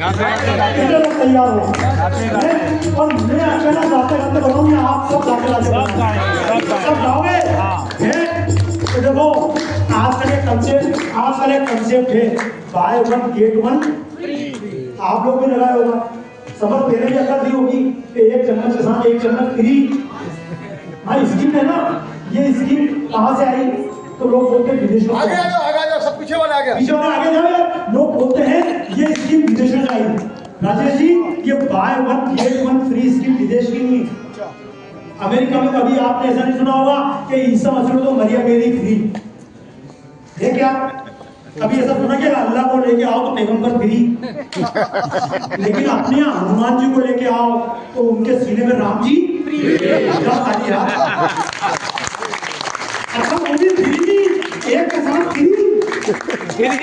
तैयार हो। और मैं अकेला गाते गाते बताऊँ या आप सब गाते गाते सब गाओगे? तो देखो आज का एक कंसेप्ट है बाय वन गेट वन। आप लोग भी लगाए होगा, समझ पहले भी अकल दी होगी कि एक चम्मच के साथ एक चम्मच फ्री। हाँ स्कीम है ना, ये स्कीम कहाँ से आई? तो लोग बोलते हैं विदेशों से। आगे सब पीछे वाले आगे जाओ यार। लोग बोलते हैं ये स्कीम विदेशों से आई। राजेश जी, ये by one get one free scheme विदेश की नहीं। अमेरिका में कभी आपने ऐसा नहीं सुना होगा कि ईसा मसीह तो मरियम मेरी फ्री है क्या? कभी ऐसा सुना कि अल्लाह को लेके आओ तो पैगंबर फ्री? लेकिन अपने हनुमान जी को लेके आओ तो उनके सीने में राम जी अच्छा वो भी फ्री, एक के साथ फ्री अच्छा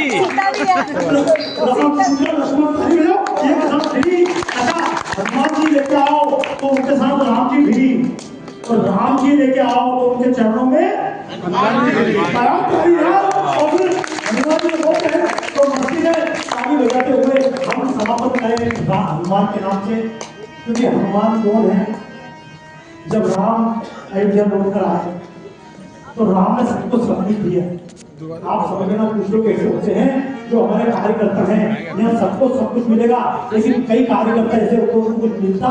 हनुमान जी लेके आओ तो उनके साथ राम जी फ्री, और राम जी लेके आओ तो उनके चरणों में हनुमान तो मस्ती में ताली बजाते हुए हम समाप्त करें हनुमान के नाम से। क्योंकि हनुमान कौन है? जब राम अयोध्या लौटकर आए तो राम ने सबको सब कुछ दिया। आप समझना कुछ लोग ऐसे होते हैं जो हमारे कार्यकर्ता हैं, यहाँ सबको सब कुछ मिलेगा, लेकिन कई कार्यकर्ता ऐसे होते हैं उनको कुछ मिलता।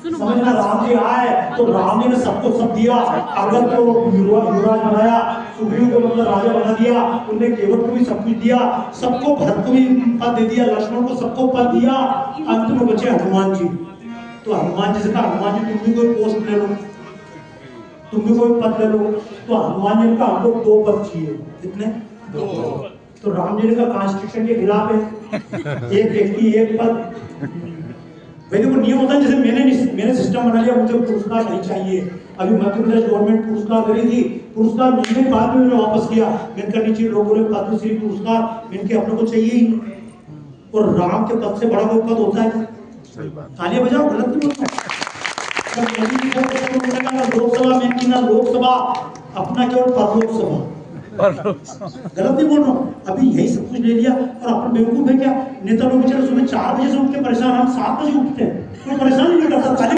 समझना राम जी आए तो राम जी ने सबको सब दिया। अगर को युवराज बनाया, सुग्रीव को मतलब राजा बना दिया, उन्हें केवट को भी सब कुछ दिया, सबको भरत को भी पद दे दिया, लक्ष्मण को सबको पद दिया। अंत में बचे हनुमान जी। तो हनुमान जी से कहा हनुमान जी तुम भी कोई पोस्ट ले लो, तुम भी कोई पद ले लो। तो हनुमान जी ने कहा हमको 2 पद चाहिए। कितने? 2। तो राम जी ने कहा कॉन्स्टिट्यूशन के खिलाफ है, एक व्यक्ति एक पद। भाई देखो नियम होता है, जैसे मैंने सिस्टम बना लिया, मुझे पुरस्कार नहीं चाहिए। अभी मध्य प्रदेश गवर्नमेंट पुरस्कार करी थी, पुरस्कार मिलने के बाद में मैंने वापस किया। मैंने कहा नीचे लोगों ने पद्मश्री पुरस्कार, मैंने अपने को चाहिए ही। और राम के पद से बड़ा कोई पद होता है? तालियां बजाओ, गलत नहीं बोलता। लोकसभा में की ना लोकसभा, अपना केवल परलोकसभा। गलत नहीं बोल रहा हूँ। अभी यही सब कुछ ले लिया और अपन बेवकूफ है क्या? नेता लोग बेचारे सुबह 4 बजे से उठ के परेशान, हम 7 बजे उठते हैं, कोई परेशान नहीं करता। ताली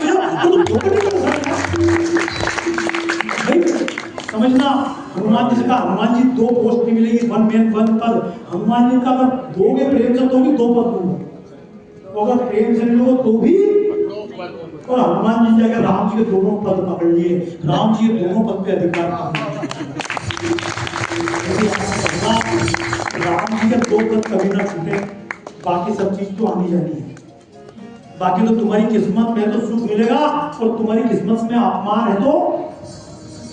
समझना हनुमान जी से कहा हनुमान जी 2 पोस्ट नहीं मिलेगी, 1 मैन 1 पद। हनुमान जी का अगर दोगे प्रेम से दोगे 2 पद दूंगा, अगर प्रेम से लोगे तो भी। और हनुमान जी जाकर राम जी के दोनों पद पकड़ लिए, राम जी के दोनों पद पे अधिकार। राम जी के 2 पद कभी ना छूटे, बाकी सब चीज तो आनी जानी है। बाकी तो तुम्हारी किस्मत में तो सुख मिलेगा, और तुम्हारी किस्मत में अपमान है तो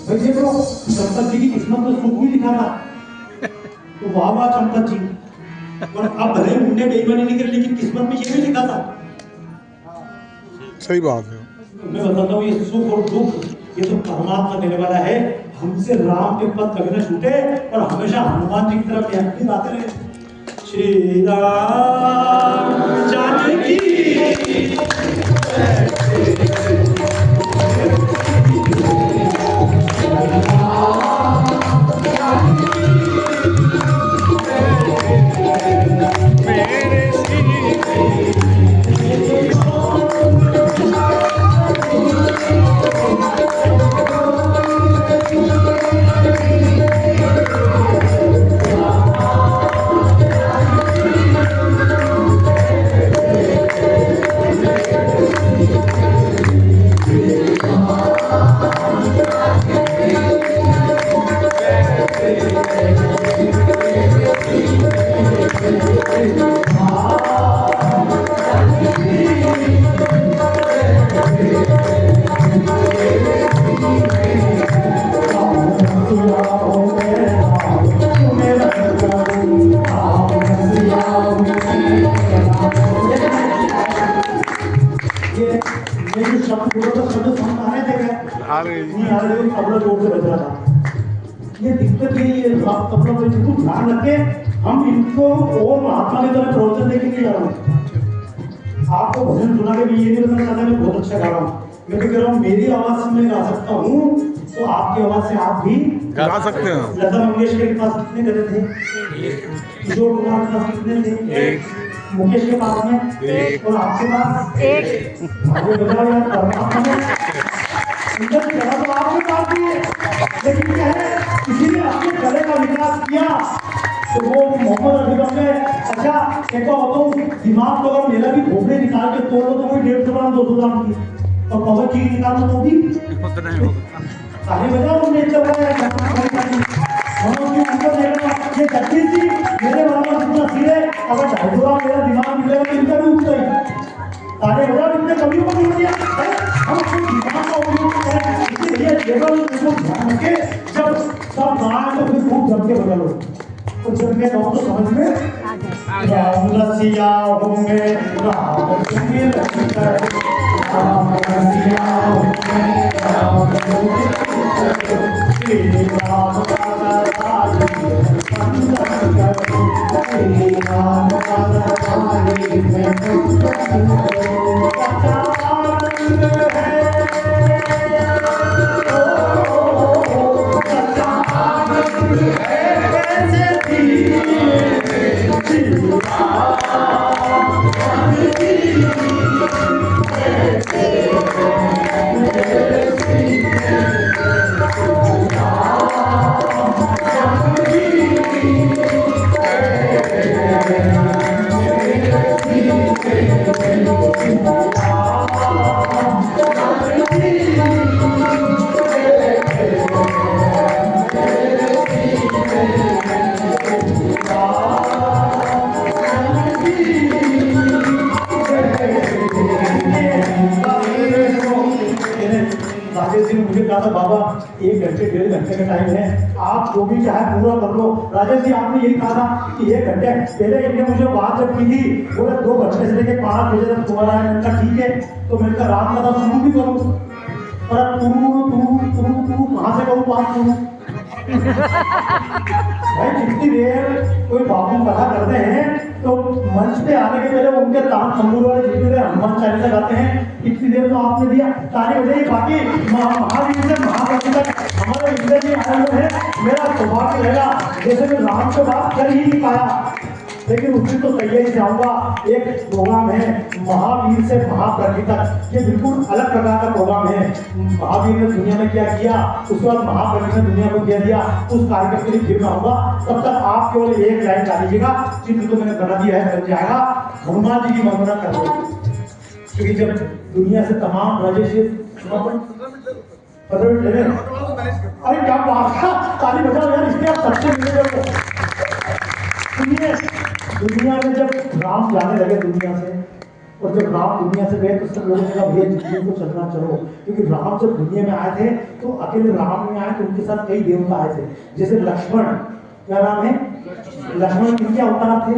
भाई देखो चंपत जी की किस्मत में सुख भी लिखा था, तो वाह वाह चंपत जी। और अब भले उनने बेईमानी नहीं करी, लेकिन किस्मत में ये भी लिखा था। सही बात है। मैं बताता हूँ ये सुख और दुख ये तो परमात्मा देने वाला है। हमसे राम के पद कभी ना छूटे, और हमेशा हनुमान जी की तरफ भी आते रहे। श्री राम जानकी ये दिक्कत यही है तबलों में बिल्कुल ध्यान रखे। हम इनको और महात्मा की तरह प्रवचन देके नहीं जा रहा हूँ। आपको भजन सुना के भी ये नहीं बताना चाहता मैं बहुत अच्छा गा रहा हूँ। मैं तो कह रहा हूँ मेरी आवाज से मैं गा सकता हूँ, तो आपकी आवाज से आप भी गा सकते हैं। लता मंगेशकर के पास कितने गले थे? किशोर कुमार के पास कितने थे? मुकेश के पास में और आपके पास एक। आगे बताओ यार, परमात्मा ने अंदर जगह तो आपके पास भी है, लेकिन क्या है, किसी ने अपने गले का विकास किया तो वो मोहम्मद रफी ने अच्छा एक तो दिमाग को अगर मेरा भी खोपड़े निकाल के तोड़ दो तो कोई 150 ग्राम 200 ग्राम की, और पवन चीज निकालो तो भी सारी वजह उन्हें चल रहा है। ये गद्दी थी मेरे वाला जितना सिरे, अगर 250 ग्राम मेरा दिमाग मिलेगा तो इनका भी उठता ही सारे वजह इतने कमियों को जोड़ दिया। हम अपने दिमाग का उपयोग करें, इसलिए केवल इसको ध्यान रखे, जब सब गाय तो फिर खूब जम के बदलो तो जब मैं कहूँ तो समझ में राम रसिया होंगे राम होंगे लक्ष्मण राम रसिया होंगे राम होंगे श्री राम का राज श्री राम का राज बाबा 1 घंटे 1.5 घंटे का टाइम है, आप जो भी चाहे पूरा कर लो। राजेश जी आपने यही कहा था कि 1 घंटे पहले इनने मुझे बात जब की थी बोले 2 घंटे से लेके 5 बजे तक तुम्हारा है। मैंने कहा ठीक है, तो मैंने कहा रात का शुरू भी करूँ, पर तू कहाँ से करूँ 5 भाई जितनी देर कोई बाबू कथा करते हैं तो मंच पे आने के पहले उनके तान तंबूर वाले जितनी देर हनुमान चालीसा गाते हैं इतनी देर तो आपने दिया ताली बजाई। बाकी महावीर से महाप्रभु तक हमारे इंद्र जी आए हुए हैं। मेरा सौभाग्य रहेगा जैसे मैं राम से बात कर ही नहीं पाया, लेकिन उसकी तो तैयारी से आऊंगा। एक प्रोग्राम है महावीर से महाप्रभु तक, ये बिल्कुल अलग प्रकार का प्रोग्राम है। महावीर ने दुनिया में क्या किया, उसके बाद महाप्रभु ने दुनिया को क्या दिया, उस कार्यक्रम के लिए फिर मैं आऊंगा। तब तक आप केवल एक लाइन डाल लीजिएगा, चित्र तो मैंने बना दिया है, बन जाएगा। हनुमान जी की वंदना कर दो, क्योंकि जब दुनिया से तमाम राजेश अरे क्या बात है, ताली बजाओ यार, इसके आप सबसे मिले। सुनिए, दुनिया में जब राम जाने लगे दुनिया से, और जब राम दुनिया से गए तो सब लोगों ने कहा भैया जिंदगी को चलना चलो, क्योंकि राम जब दुनिया में आए थे तो अकेले राम नहीं आए थे, उनके साथ कई देवता आए थे। जैसे लक्ष्मण, क्या नाम है, लक्ष्मण किनके अवतार थे,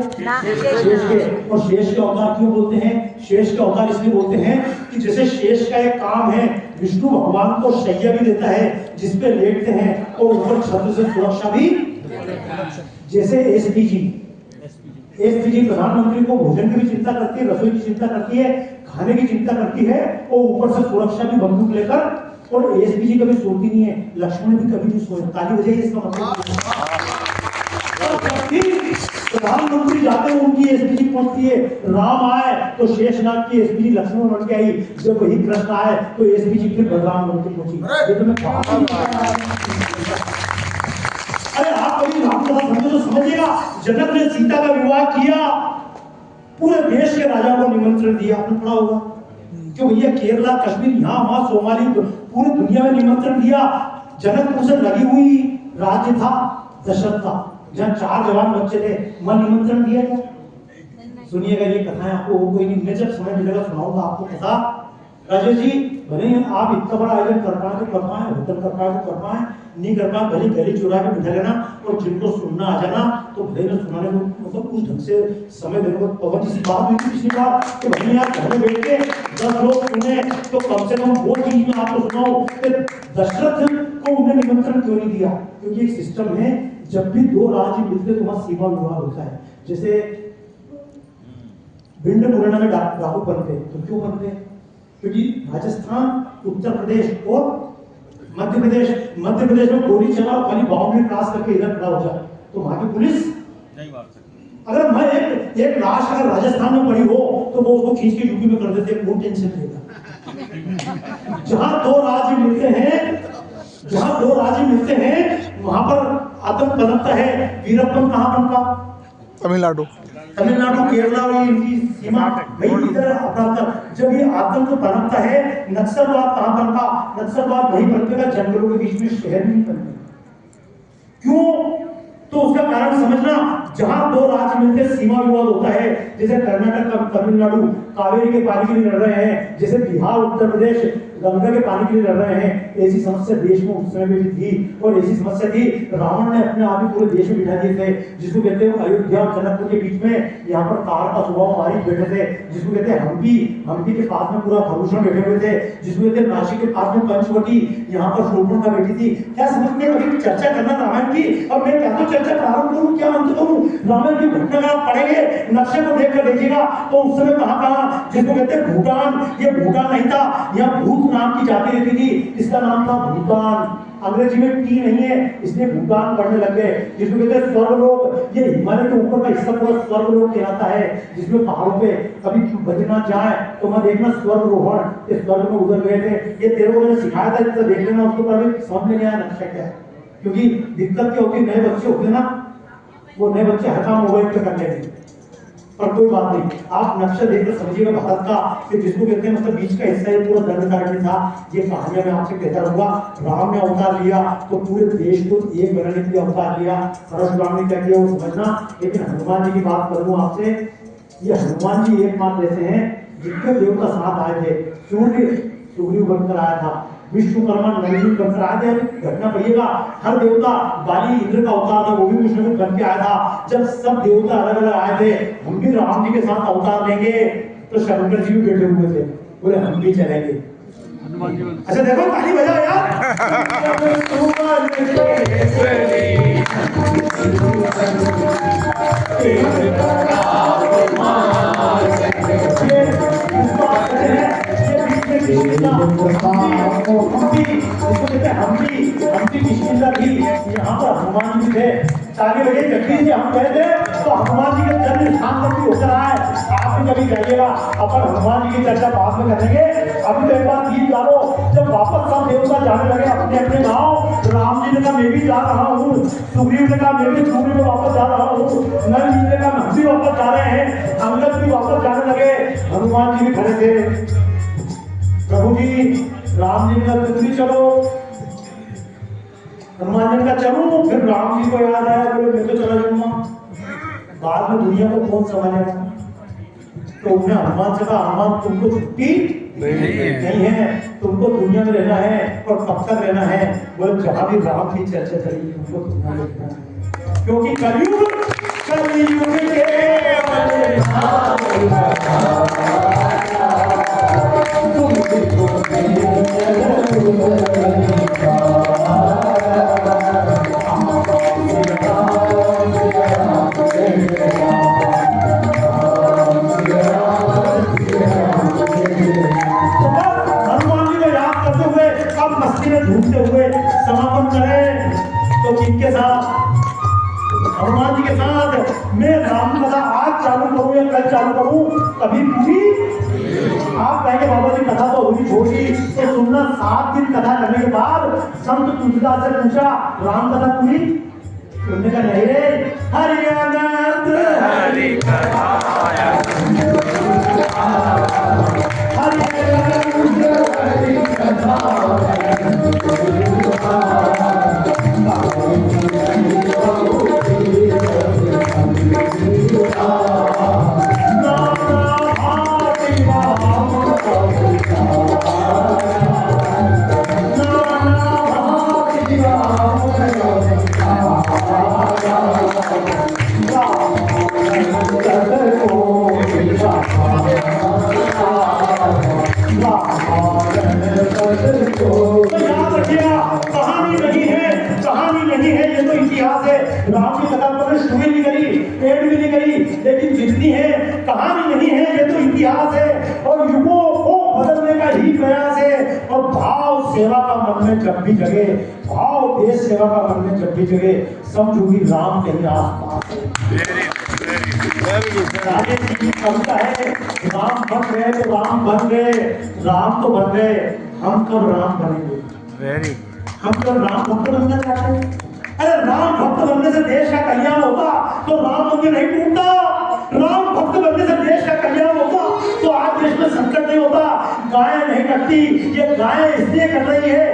शेष के। और शेष के अवतार क्यों बोलते हैं, शेष के अवतार इसलिए बोलते हैं कि जैसे शेष का एक काम है, विष्णु भगवान को शैया भी देता है जिसपे लेटते हैं, और ऊपर छत्र से सुरक्षा भी। जैसे एसपीजी प्रधानमंत्री को भोजन की भी चिंता करती है, रसोई की चिंता करती है, खाने की चिंता करती है, और ऊपर से सुरक्षा भी बंदूक लेकर। और एसपीजी कभी सोती नहीं है, लक्ष्मण भी कभी नहीं सोए। ताली बजाइए, इसका मतलब प्रधानमंत्री जाते हैं उनकी एसपीजी पहुंचती है, राम आए तो शेषनाग की एसपीजी लक्ष्मण बन के आई, जब वही कृष्ण आए तो एसपीजी फिर बलराम बन के पहुंची। ये तो मैं अरे आप कभी राम कथा समझे तो समझिएगा। जनक ने सीता का विवाह किया, पूरे देश के राजा को निमंत्रण दिया, आपने पढ़ा होगा क्यों भैया, केरला कश्मीर यहाँ वहां सोमाली, पूरी दुनिया में निमंत्रण दिया। जनकपुर से लगी हुई राज्य था दशरथ का, जहाँ 4 जवान बच्चे थे, मैं निमंत्रण दिया था। सुनिएगा ये कथाएं आपको कोई नहीं, मैं जब समय मिलेगा सुनाऊंगा आपको कथा। राजेश जी भले ही आप इतना बड़ा आयोजन कर पाए तो कर पाए, होटल कर पाए तो कर पाए, नहीं कर पाए भले गली चुरा के बिठा लेना, और जिनको सुनना आ जाना तो भले ना सुनाने को मतलब कुछ ढंग से समय देने को। पवन जी से बात हुई थी पिछली बार कि भले यार घर में बैठ के 10 लोग सुने तो कम से कम वो चीज में आपको सुनाओ कि दशरथ को उन्हें निमंत्रण क्यों नहीं दिया। क्योंकि एक सिस्टम है, जब भी 2 राज्य मिलते तो वहां सीमा विवाद होता है। जैसे भिंड मुरैना में डाकू बनते, तो क्यों बनते, क्योंकि राजस्थान, उत्तर प्रदेश और मध्य प्रदेश में गोली चलाओ, खाली बाउंड्री क्रॉस करके इधर खड़ा हो जाए तो वहां की पुलिस नहीं मार सकती। अगर मैं एक लाश अगर राजस्थान में पड़ी हो तो वो उसको खींच के यूपी में कर देते, कौन टेंशन लेगा। जहां दो राज्य मिलते हैं वहां पर आतंक पनपता है। वीरप्पन कहां पनपा? तमिलनाडु, केरला और इनकी सीमा भाई इधर अपराध। जब ये आतंक पनपता है, नक्सलवाद कहां पनपा? नक्सलवाद वही पनपेगा जंगलों के बीच में, शहर नहीं पनपेगा। क्यों? तो उसका कारण समझना, जहां दो राज्य मिलते सीमा विवाद होता है, जैसे कर्नाटक तमिलनाडु कावेरी के पानी के लिए लड़ रहे हैं, जैसे बिहार उत्तर प्रदेश गंगा के पानी के लिए लड़ रहे हैं। ऐसी समस्या देश में उस समय में भी थी, और ऐसी समस्या थी रावण ने अपने आप ही पूरे देश में बिठा दिए थे, जिसको कहते हैं अयोध्या और जनकपुर के बीच में यहाँ पर कार का स्वभाव मारी बैठे थे, जिसको कहते हैं हम्पी के पास में पूरा भरूषण बैठे हुए थे, जिसको कहते हैं नासिक के पास में पंचवटी, यहाँ पर शूर्पणखा बैठी थी। क्या समझते हैं? कभी चर्चा करना रामायण की, अब मैं क्या तो चर्चा प्रारंभ करूं, क्या अंत करूं? रामायण की घटना का पढ़ेंगे, नक्शे को देखकर देखिएगा तो उस समय कहां जिसको कहते हैं भूटान, ये भूटान नहीं था, यहाँ भूत नाम की जाति रहती थी, इसका नाम था भूटान। अंग्रेजी में टी नहीं है, इसलिए भूटान पढ़ने लग गए। जिसको कहते हैं स्वर्गलोक, ये हिमालय के ऊपर का हिस्सा पूरा स्वर्गलोक कहलाता है, जिसमें पहाड़ों पे कभी बद्रीनाथ जाए तो मैं देखना स्वर्गरोहण, इस स्वर्ग में उतर गए थे। ये तेरे को मैंने सिखाया था, जिससे देख लेना, उसको कभी समझ में नहीं आया नक्शा क्या है। क्योंकि दिक्कत क्या होती है, नए बच्चे होते ना, वो नए बच्चे हर काम मोबाइल पे करते हैं। पर कोई बात नहीं, आप नक्शा देखकर समझिएगा भारत का, कि जिसको कहते हैं मतलब बीच का हिस्सा ये पूरा दंडकारण्य था। ये कहानियां मैं आपसे कहता रहूंगा। राम ने अवतार लिया तो पूरे देश को एक बनाने के लिए अवतार लिया। परशुराम ने क्या किया वो समझना। लेकिन हनुमान जी की बात करूं आपसे, ये हनुमान जी एकमात्र ऐसे हैं जिनके देवता साथ आए थे। सूर्य बनकर आया था, विश्वकर्मा नंदी बनकर आए थे। घटना पढ़िएगा, हर देवता, बाली इंद्र का अवतार था, वो भी विष्णु में बन के आया था। जब सब देवता अलग अलग आए थे, हम भी राम जी के साथ अवतार लेंगे, तो शंकर जी भी बैठे हुए थे, बोले हम भी चलेंगे। अच्छा देखो, ताली बजाओ यार। यहाँ पर हनुमान जी थे, 4 बजे जगदीश जी हम गए थे तो हनुमान जी के जन्म स्थान पर भी होकर आए। आप भी कभी जाइएगा, अपन हनुमान जी की चर्चा बाद में करेंगे। अभी तो एक बार गीत गा लो। जब वापस सब देवता जाने लगे अपने अपने गाँव, राम जी ने कहा मैं भी जा रहा हूँ, सुग्रीव ने कहा मैं भी सूर्य में वापस जा रहा हूँ, नल जी ने कहा हम भी वापस जा रहे हैं, अंगद भी वापस जाने लगे। हनुमान जी भी खड़े थे, प्रभु जी राम जी का तुम भी चलो। हनुमान जी का चलूं, फिर राम जी को याद आया, बोले मैं तो चला जाऊंगा, बाद में दुनिया को कौन संभालेगा। तो उन्हें हनुमान से कहा, हनुमान तुमको छुट्टी नहीं है, तुमको दुनिया में रहना है। और कब तक रहना है? बोले जहां भी राम की चर्चा चलेगी तुमको दुनिया में रहना है, क्योंकि कलयुग ढूंढते हुए समापन करें। तो किनके साथ? हनुमान जी के साथ। मैं राम कथा आज चालू करूं या कल चालू करूं, कभी पूरी आप कहेंगे बाबा जी कथा तो होगी छोटी, तो सुनना। 7 दिन कथा करने के बाद संत तुलसीदास से पूछा, राम कथा पूरी? उन्होंने कहा नहीं रे, हरि अनंत हरि कथा राम की कथा पर शुरू नहीं करी, पेड़ भी नहीं करी, लेकिन जितनी है कहानी नहीं है, ये तो इतिहास है और युगों को बदलने का ही प्रयास है। और भाव सेवा का मन में जब भी जगे, भाव देश सेवा का मन में जब भी जगे, समझो कि राम कहीं आसपास है। राजेश जी की कविता है, राम बन गए तो राम बन गए, राम तो बन गए, हम कब राम बनेंगे? वेरी हम कब राम भक्त बनना चाहते हैं? अरे राम भक्त बनने से देश का कल्याण होता तो राम मंदिर नहीं टूटता। राम भक्त बनने से देश का कल्याण होता तो आज देश में संकट नहीं होता। गायें नहीं कटती, ये गायें इसलिए कट रही है,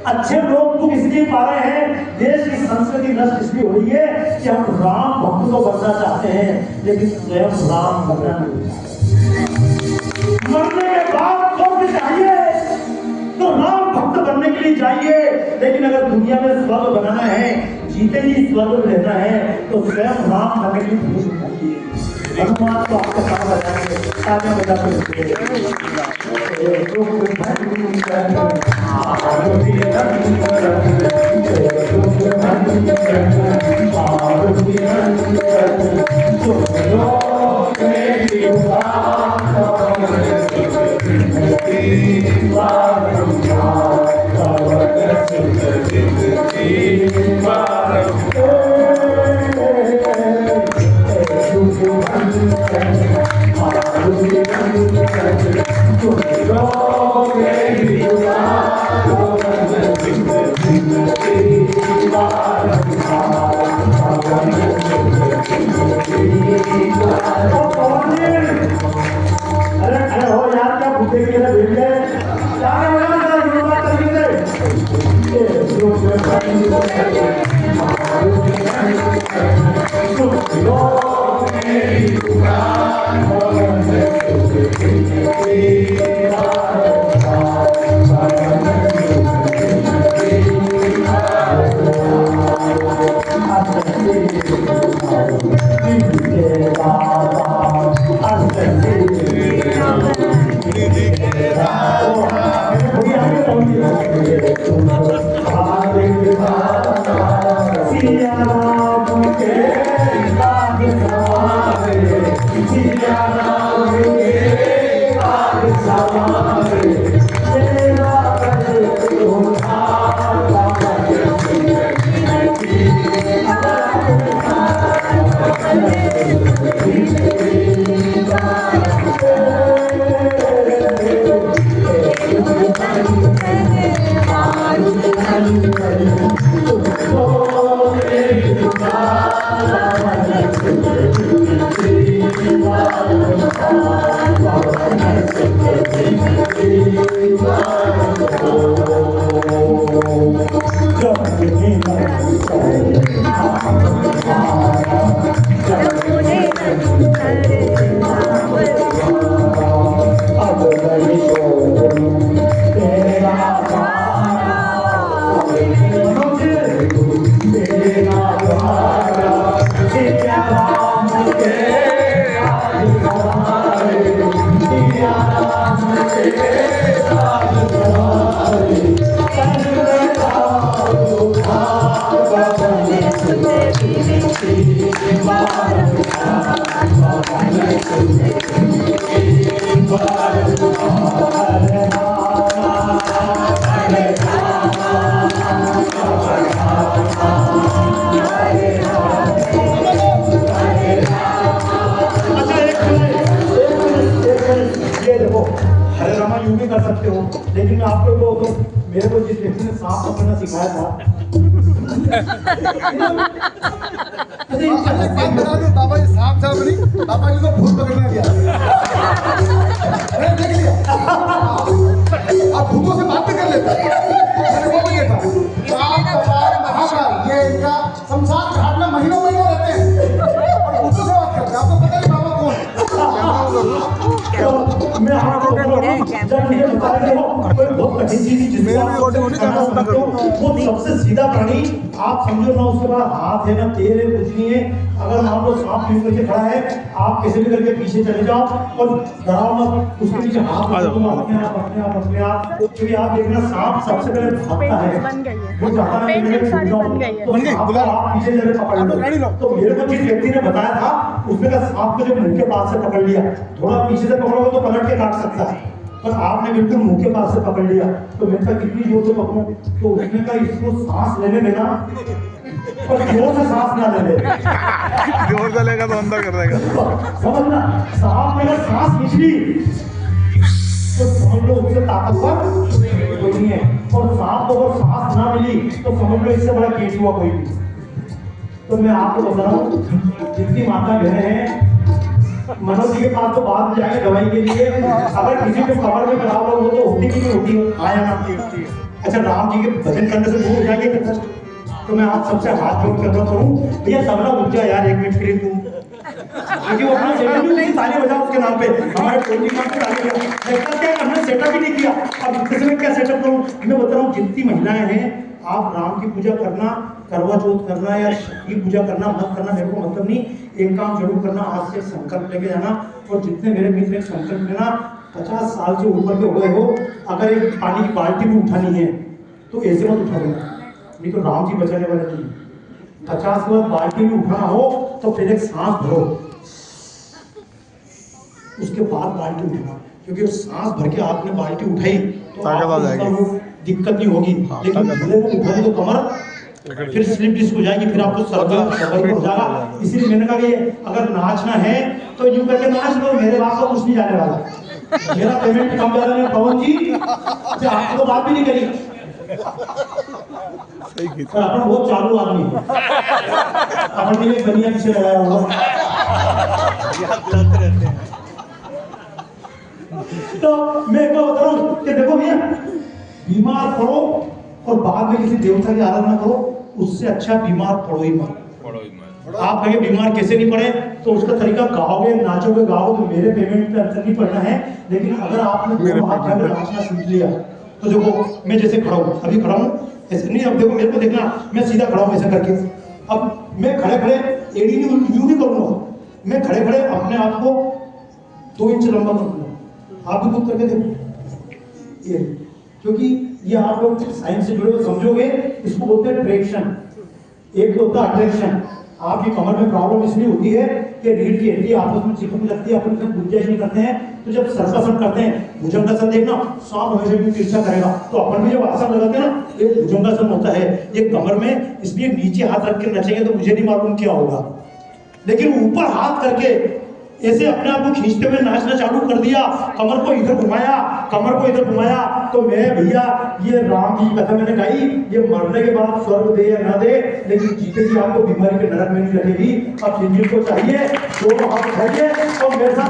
अच्छे लोग दुख इसलिए पा रहे हैं, देश की संस्कृति नष्ट इसलिए हो रही है कि हम राम भक्त को बनना चाहते हैं लेकिन स्वयं राम बनना नहीं चाहते। मरने के बाद स्वर्ग चाहिए तो राम भक्त बनने के लिए जाइए, लेकिन अगर दुनिया में स्वर्ग बनाना है, जीते जी स्वर्ग रहना है तो स्वयं राम बनने के लिए कोशिश करिए। हनुमान तो आपके साथ बताएंगे, आगे कर सकते हो, लेकिन मैं आपको तो मेरे को जिस व्यक्ति ने सांप पकड़ना सिखाया था बाबा जी सांप साहब नहीं, बाबा जी को भूत पकड़ना दिया। देख लिया आप भूतों से बात कर लेते हैं। मैंने वो भी देखा महाकाल, ये इनका शमशान घाट में महीनों महीनों रहते हैं और भूतों से बात करते हैं। आपको पता नहीं बाबा कौन मैं आपको जब मुझे बताया बहुत कठिन चीज वो सबसे सीधा प्राणी आप समझो ना, उसके बाद हाथ है ना पैर है, कुछ नहीं है। अगर मान लो सांप यूं करके खड़ा है, आप कैसे भी करके पीछे चले जाओ और डराओ मत, उसके पीछे हाथ अपने आप क्योंकि आप देखना सांप सबसे पहले भागता है, वो चाहता है तो आप पीछे चले पकड़ लो। तो मेरे को जिस व्यक्ति ने बताया था उसने कहा सांप को जब मुंह के पास से पकड़ लिया, थोड़ा पीछे से पकड़ोगे तो पलट के काट सकता है, पर आपने बिल्कुल मुंह के पास से पकड़ लिया, तो मैं कहा कितनी जोर से पकड़ूं, तो उसने कहा इसको सांस लेने देना, पर जोर से सांस ना ले। जोर से लेगा तो अंदर कर देगा। समझना, सांप ने अगर सांस खींच ली तो समझ लो उससे ताकतवर कोई नहीं है, और सांप को अगर सांस ना मिली तो समझ लो इससे बड़ा केचुआ कोई नहीं। तो मैं आपको बता रहा हूँ, जितनी माता बहनें हैं, मनोज जी के पास तो बाद में जाएंगे दवाई के लिए, अगर किसी को कमर में प्रॉब्लम हो तो होती कि नहीं होती, आया ना। अच्छा, राम जी के भजन करने से दूर हो जाएंगे क्या? तो मैं आप सबसे हाथ जोड़ कर करूँ, भैया तबला बुझ जा यार, 1 मिनट के लिए तुम, क्योंकि वो अपना सेटअप भी नहीं, ताली बजाओ उसके नाम पे, हमारे टोली नाम पे ताली बजाओ। सेटअप क्या करना, सेटअप ही नहीं किया, अब इतने में क्या सेटअप करूँ? मैं बता रहा हूँ, जितनी महिलाएं हैं, आप राम की पूजा करना, करवा चौथ करना या शक्ति पूजा करना मत करना, मेरे को मतलब नहीं, एक काम जरूर करना, आज से संकल्प लेके जाना। और जितने मेरे मित्र एक संकल्प लेना, 50 साल से ऊपर के हो गए हो, अगर एक पानी की बाल्टी भी उठानी है तो ऐसे मत उठा देना, नहीं तो राम जी बचाने वाले नहीं। 50 के बाद बाल्टी में उठाना हो तो फिर एक सांस भरो, उसके बाद बाल्टी उठाना, क्योंकि सांस भर के आपने बाल्टी उठाई तो दिक्कत नहीं होगी। लेकिन धीरे में उठाने तो कमर फिर स्लिप डिस्क हो जाएगी, फिर आपको सर्वाइव हो जाएगा। इसीलिए मैंने कहा कि अगर नाचना है तो यूं करके नाच लो, मेरे बाप को कुछ नहीं जाने वाला, मेरा पेमेंट कम ज्यादा नहीं। पवन जी आपको तो बात भी नहीं करी, अपन बहुत चालू आदमी है, अपन के लिए बनिया पीछे लगाया हुआ। तो मैं क्या बता रहा हूँ कि देखो भैया, बीमार पड़ो और बाद में किसी देवता की आराधना करो, उससे अच्छा बीमार पड़ो ही मत। आप कहेंगे बीमार कैसे नहीं पड़े, तो उसका तरीका गाओगे, नाचोगे, गाओ तो मेरे पेमेंट पे अंतर नहीं पड़ना है। लेकिन अगर आपने नाचना सीख लिया तो देखो, मैं जैसे खड़ा हूँ, अभी खड़ा हूँ ऐसे नहीं, अब देखो मेरे को देखना, मैं सीधा खड़ा हूँ ऐसे करके, अब मैं खड़े खड़े एड़ी नहीं यूं नहीं करूँगा, मैं खड़े खड़े अपने आप को 2 इंच लंबा कर दूंगा। आप भी खुद करके देखो ये, क्योंकि ये आप लोग साइंस से जुड़े हुए समझोगे, इसको बोलते हैं ट्रैक्शन, एक तो होता है अट्रैक्शन। आपकी कमर में प्रॉब्लम इसलिए होती है कि रीढ़ की हड्डी आपस में चिपक लगती है, अपन उसमें गुंजाइश नहीं करते हैं। तो जब सर्पासन करते हैं, भुजंगासन देखना, सांप हमेशा भी तिरछा करेगा, तो अपन भी जब आसन लगाते हैं ना, ये भुजंगासन होता है, ये कमर में, इसलिए नीचे हाथ रख के नचेंगे तो मुझे नहीं मालूम क्या होगा, लेकिन ऊपर हाथ करके ऐसे अपने आप को खींचते हुए नाचना चालू कर दिया, कमर को इधर घुमाया, कमर को इधर घुमाया, तो मैं भैया ये राम की कथा मैंने गाई, ये मरने के बाद स्वर्ग दे या ना दे, लेकिन जीते जी आपको बीमारी के नरक में नहीं रखेगी। अब जिन को चाहिए दोनों हाथ उठाइए और मेरे साथ